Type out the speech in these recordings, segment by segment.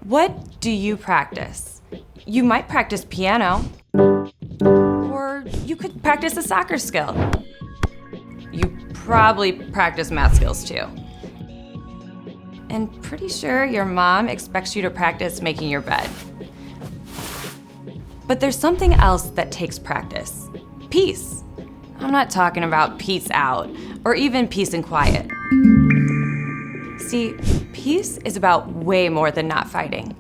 What do you practice? You might practice piano, or you could practice a soccer skill. You probably practice math skills too. And pretty sure your mom expects you to practice making your bed. But there's something else that takes practice. Peace. I'm not talking about peace out, or even peace and quiet. See, peace is about way more than not fighting.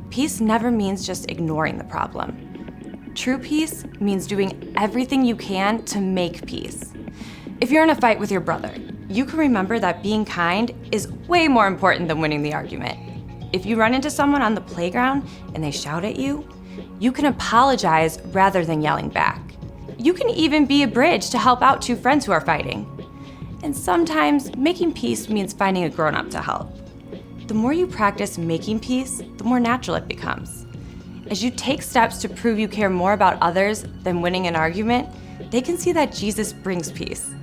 Peace never means just ignoring the problem. True peace means doing everything you can to make peace. If you're in a fight with your brother, you can remember that being kind is way more important than winning the argument. If you run into someone on the playground and they shout at you, you can apologize rather than yelling back. You can even be a bridge to help out two friends who are fighting. And sometimes making peace means finding a grown-up to help. The more you practice making peace, the more natural it becomes. As you take steps to prove you care more about others than winning an argument, they can see that Jesus brings peace.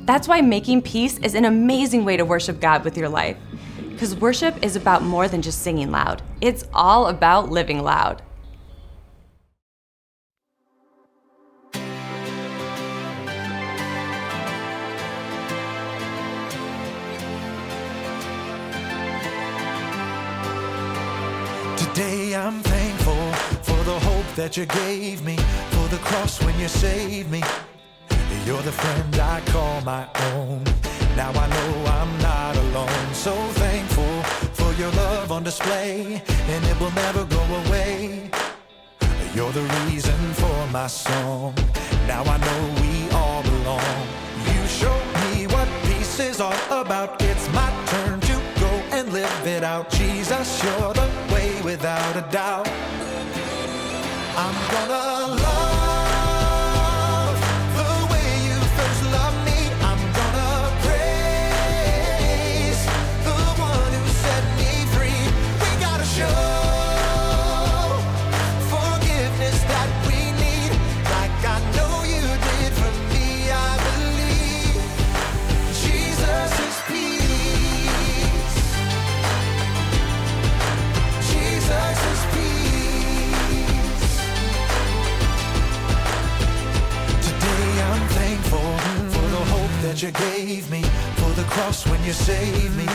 That's why making peace is an amazing way to worship God with your life. Because worship is about more than just singing loud. It's all about living loud. Today I'm thankful for the hope that you gave me, for the cross when you saved me. You're the friend I call my own. Now I know I'm not alone. So thankful for your love on display, and it will never go away. You're the reason for my song. Now I know we all belong. You showed me what peace is all about. It's my turn to go and live it out. Jesus, you're the way without a doubt. I'm gonna love the way you first loved me. I'm gonna praise the one who set me free. We gotta show forgiveness that we need, like I know you did for me. I believe Jesus is peace. Jesus is peace. Today I'm thankful for the hope that you gave me, for the cross when you saved me.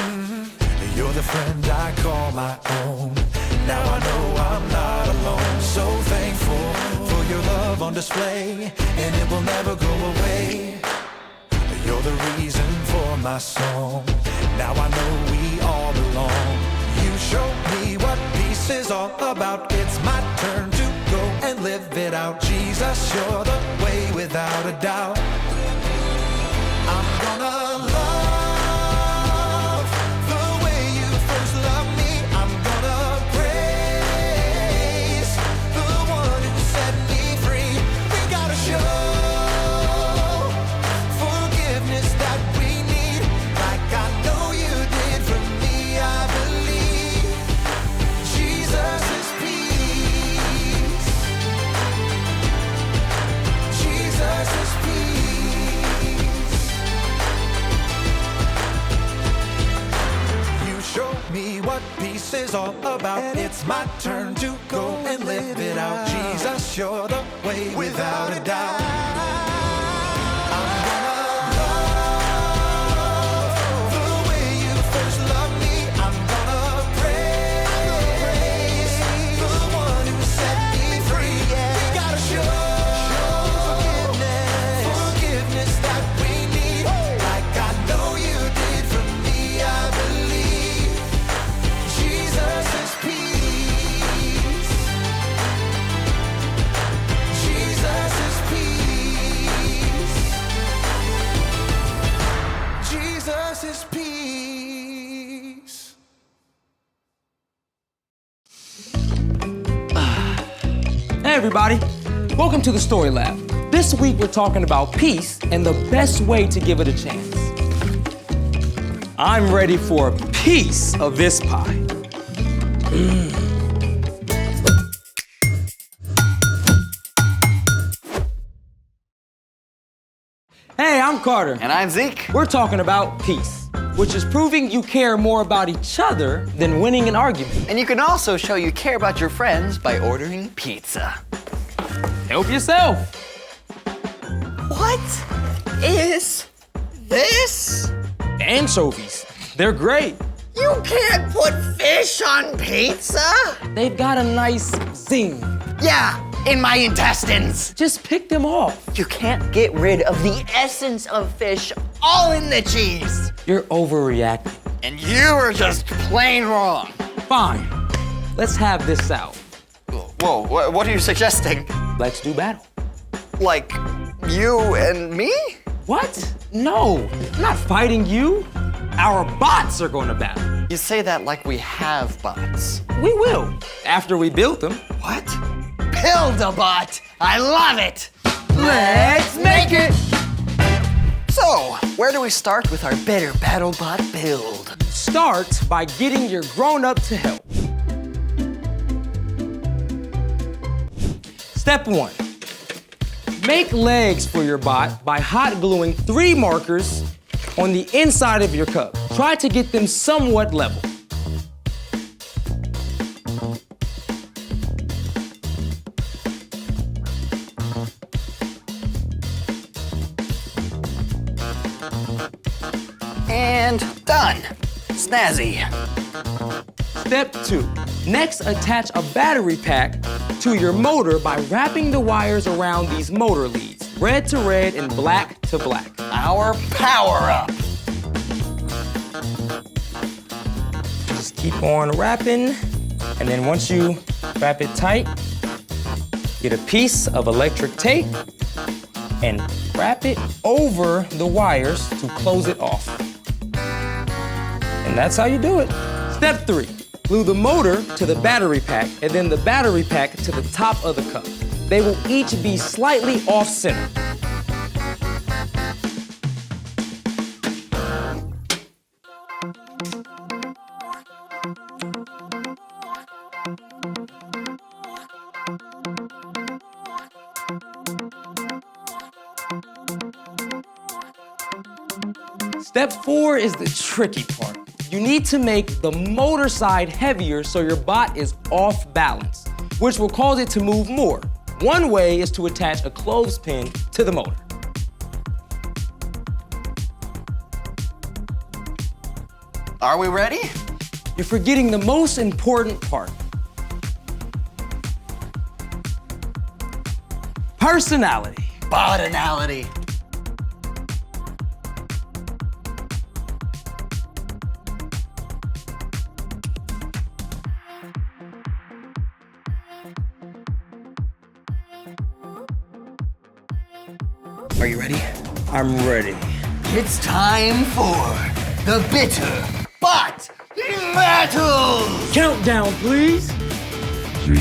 You're the friend I call my own. Now I know I'm not alone. So thankful for your love on display, and it will never go away. You're the reason for my song. Now I know we all belong. You showed me what peace is all about. It's my turn to go and live it out. Jesus, you're the way without a doubt. I'm gonna love the way you first loved me. I'm gonna praise the one who set me free. We gotta show forgiveness that we need, like I know you did for me. I believe Jesus is peace. Jesus is peace. You showed me what peace is all about. It's my turn to go and live it out. Jesus, you're the way without a doubt. I'm gonna love the way you first loved me. I'm gonna praise the one who set me free. We gotta show forgiveness that we need, like I know you did for me. I believe Jesus is peace. Jesus is peace. Jesus is peace. Hey everybody, welcome to the Story Lab. This week we're talking about peace and the best way to give it a chance. I'm ready for a piece of this pie. Hey, I'm Carter. And I'm Zeke. We're talking about peace. which is proving you care more about each other than winning an argument. And you can also show you care about your friends by ordering pizza. Help yourself. What is this? Anchovies. They're great. You can't put fish on pizza? They've got a nice zing. Yeah, in my intestines. Just pick them off. You can't get rid of the essence of fish all in the cheese. You're overreacting. And you are just plain wrong. Fine. Let's have this out. Whoa, what are you suggesting? Let's do battle. Like, you and me? What? No, I'm not fighting you. Our bots are going to battle. You say that like we have bots. We will, after we build them. What? Build a bot! I love it! Let's make it! So, where do we start with our better battle bot build? Start by getting your grown-up to help. Step 1. Make legs for your bot by hot gluing 3 markers on the inside of your cup. Try to get them somewhat level. And done. Snazzy. Step 2. Next, attach a battery pack to your motor by wrapping the wires around these motor leads, red to red and black to black. Our power-up. Just keep on wrapping, and then once you wrap it tight, get a piece of electric tape and wrap it over the wires to close it off. And that's how you do it. Step 3. Glue the motor to the battery pack and then the battery pack to the top of the cup. They will each be slightly off-center. Step 4 is the tricky part. You need to make the motor side heavier so your bot is off balance, which will cause it to move more. One way is to attach a clothespin to the motor. Are we ready? You're forgetting the most important part. Personality. Botanality. Are you ready? I'm ready. It's time for the bitter bot battle! Countdown, please. 3,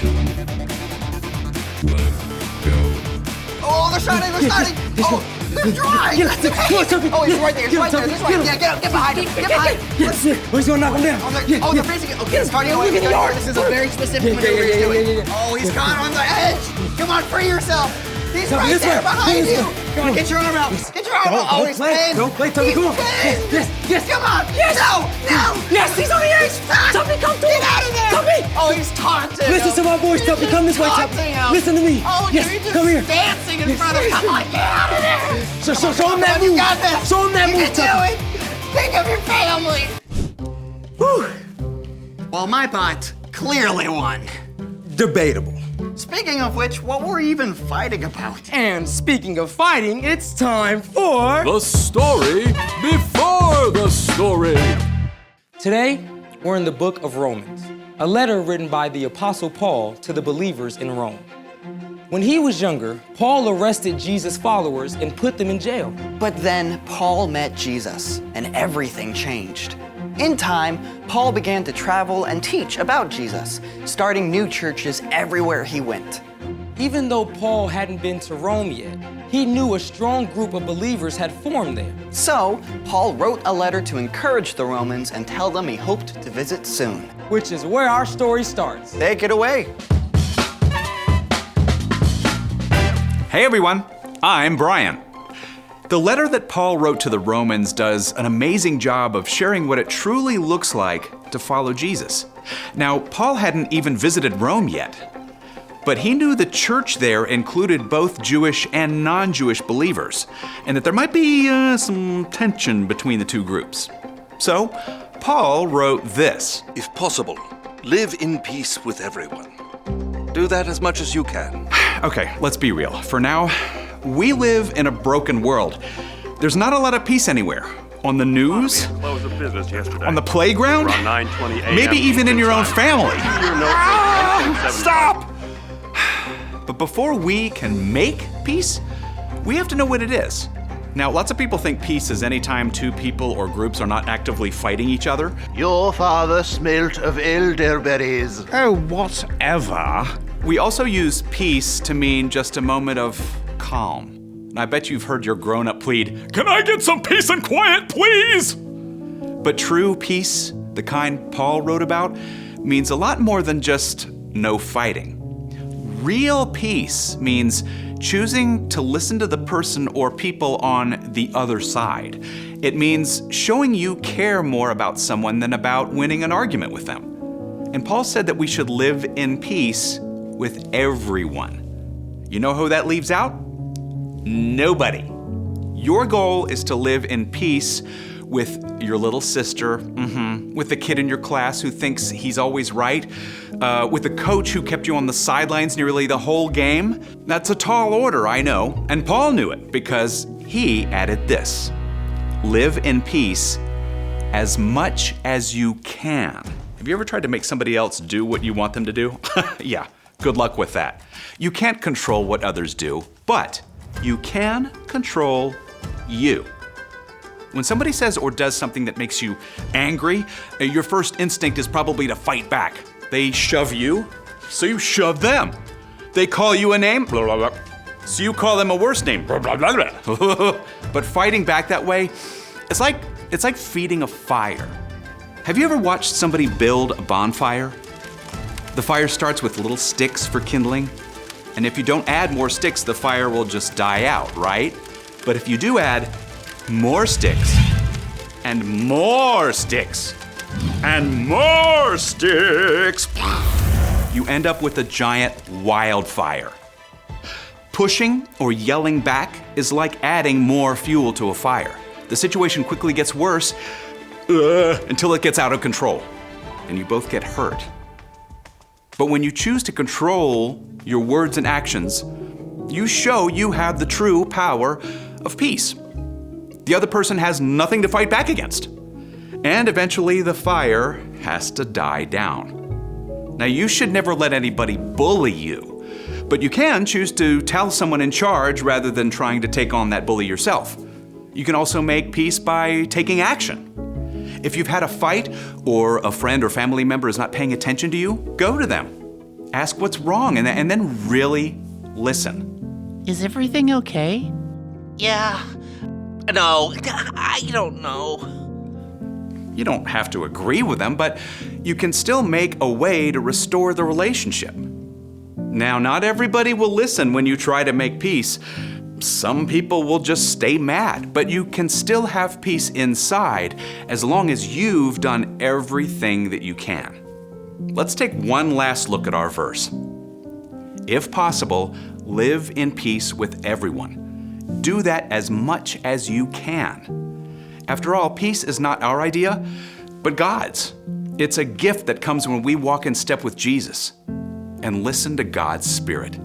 2, 1, go. Oh, they're starting! Oh, they're dry! Come on, Tuffy. Oh, he's right there, he's right there, Tuffy, he's right there. Yeah, get behind him, get behind him. Yes, oh, he's gonna knock him down. Oh, they're facing it. Okay, it's starting away. This is a very specific maneuver he's doing. Oh, he's caught on the edge. Come on, free yourself. He's right there behind you. Come on, get your arm out. Get your arm out. Oh, he's pinned. Don't play, Tuffy, come on. Yes. Come on. Yes. No. Yes, he's on the edge. Tuffy, come through. Get out of there. Tuffy. Oh, he's taunting him. Listen to my voice, Tuffy. Come this way, Tuffy. Listen to me. Oh, yes, you're just come here. dancing in front of him. Come on, get out of there. Show him that move. You got this. Show him that you move, can Tuffy. do it. Think of your family. Whew. Well, my bot clearly won. Debatable. Speaking of which, what were we even fighting about? And speaking of fighting, it's time for... The story before the story. Today, we're in the book of Romans, a letter written by the Apostle Paul to the believers in Rome. When he was younger, Paul arrested Jesus' followers and put them in jail. But then Paul met Jesus, and everything changed. In time, Paul began to travel and teach about Jesus, starting new churches everywhere he went. Even though Paul hadn't been to Rome yet, he knew a strong group of believers had formed there. So, Paul wrote a letter to encourage the Romans and tell them he hoped to visit soon. Which is where our story starts. Take it away. Hey everyone, I'm Brian. The letter that Paul wrote to the Romans does an amazing job of sharing what it truly looks like to follow Jesus. Now, Paul hadn't even visited Rome yet, but he knew the church there included both Jewish and non-Jewish believers, and that there might be some tension between the two groups. So, Paul wrote this. If possible, live in peace with everyone. Do that as much as you can. Okay, let's be real. For now, we live in a broken world. There's not a lot of peace anywhere. On the news, Close of business yesterday. on the playground, Around 9:20 a.m. maybe even in your own Eastern family. Time. Your note was 10:75. Stop! But before we can make peace, we have to know what it is. Now, lots of people think peace is any time two people or groups are not actively fighting each other. Your father smelt of elderberries. Oh, whatever. We also use peace to mean just a moment of calm. And I bet you've heard your grown-up plead, "Can I get some peace and quiet, please?" But true peace, the kind Paul wrote about, means a lot more than just no fighting. Real peace means choosing to listen to the person or people on the other side. It means showing you care more about someone than about winning an argument with them. And Paul said that we should live in peace with everyone. You know who that leaves out? Nobody. Your goal is to live in peace with your little sister, with the kid in your class who thinks he's always right, with the coach who kept you on the sidelines nearly the whole game. That's a tall order, I know, and Paul knew it because he added this: live in peace as much as you can. Have you ever tried to make somebody else do what you want them to do? Yeah, good luck with that. You can't control what others do, but you can control you. When somebody says or does something that makes you angry, your first instinct is probably to fight back. They shove you, so you shove them. They call you a name, blah, blah, blah, so you call them a worse name, blah, blah, blah, blah. But fighting back that way, it's like feeding a fire. Have you ever watched somebody build a bonfire? The fire starts with little sticks for kindling, and if you don't add more sticks, the fire will just die out, right? But if you do add more sticks, and more sticks, and more sticks, you end up with a giant wildfire. Pushing or yelling back is like adding more fuel to a fire. The situation quickly gets worse until it gets out of control, and you both get hurt. But when you choose to control your words and actions, you show you have the true power of peace. The other person has nothing to fight back against. And eventually the fire has to die down. Now, you should never let anybody bully you, but you can choose to tell someone in charge rather than trying to take on that bully yourself. You can also make peace by taking action. If you've had a fight or a friend or family member is not paying attention to you, go to them. Ask what's wrong and then really listen. Is everything okay? Yeah. No, I don't know. You don't have to agree with them, but you can still make a way to restore the relationship. Now, not everybody will listen when you try to make peace. Some people will just stay mad, but you can still have peace inside as long as you've done everything that you can. Let's take one last look at our verse. If possible, live in peace with everyone. Do that as much as you can. After all, peace is not our idea, but God's. It's a gift that comes when we walk in step with Jesus and listen to God's Spirit.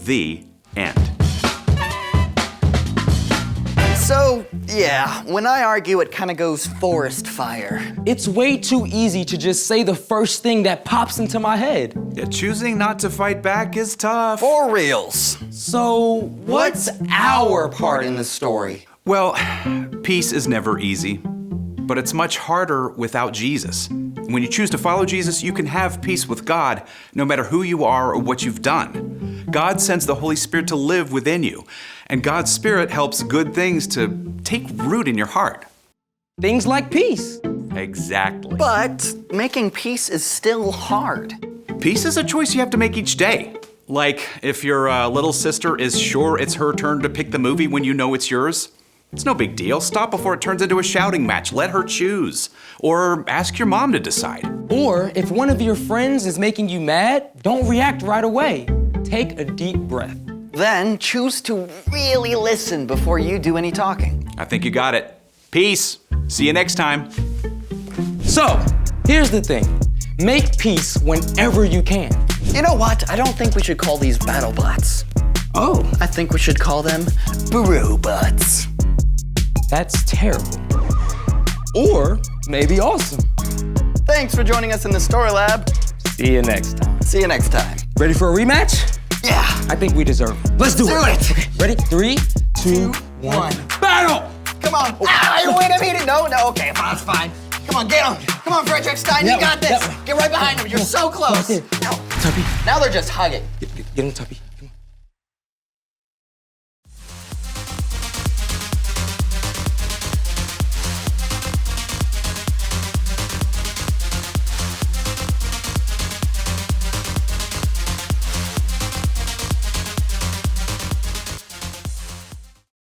The end. So, yeah, when I argue, it kind of goes forest fire. It's way too easy to just say the first thing that pops into my head. Yeah, choosing not to fight back is tough. For reals. So, what's our part in the story? Well, peace is never easy, but it's much harder without Jesus. When you choose to follow Jesus, you can have peace with God, no matter who you are or what you've done. God sends the Holy Spirit to live within you, and God's Spirit helps good things to take root in your heart. Things like peace. Exactly. But making peace is still hard. Peace is a choice you have to make each day. Like if your little sister is sure it's her turn to pick the movie when you know it's yours. It's no big deal. Stop before it turns into a shouting match. Let her choose. Or ask your mom to decide. Or if one of your friends is making you mad, don't react right away. Take a deep breath. Then choose to really listen before you do any talking. I think you got it. Peace. See you next time. So, here's the thing. Make peace whenever you can. You know what? I don't think we should call these battle bots. Oh. I think we should call them bro bots. That's terrible. Or maybe awesome. Thanks for joining us in the Story Lab. See you next time. See you next time. Ready for a rematch? Yeah. I think we deserve it. Let's do it. Okay. Ready? 3, 2, 1. Battle! Come on. Ah, wait a minute. No, okay, that's fine. Come on, get him. Come on, Frederickstein, you got this. Get right behind him. You're so close. Tuppy. Now they're just hugging. Get him, Tuppy.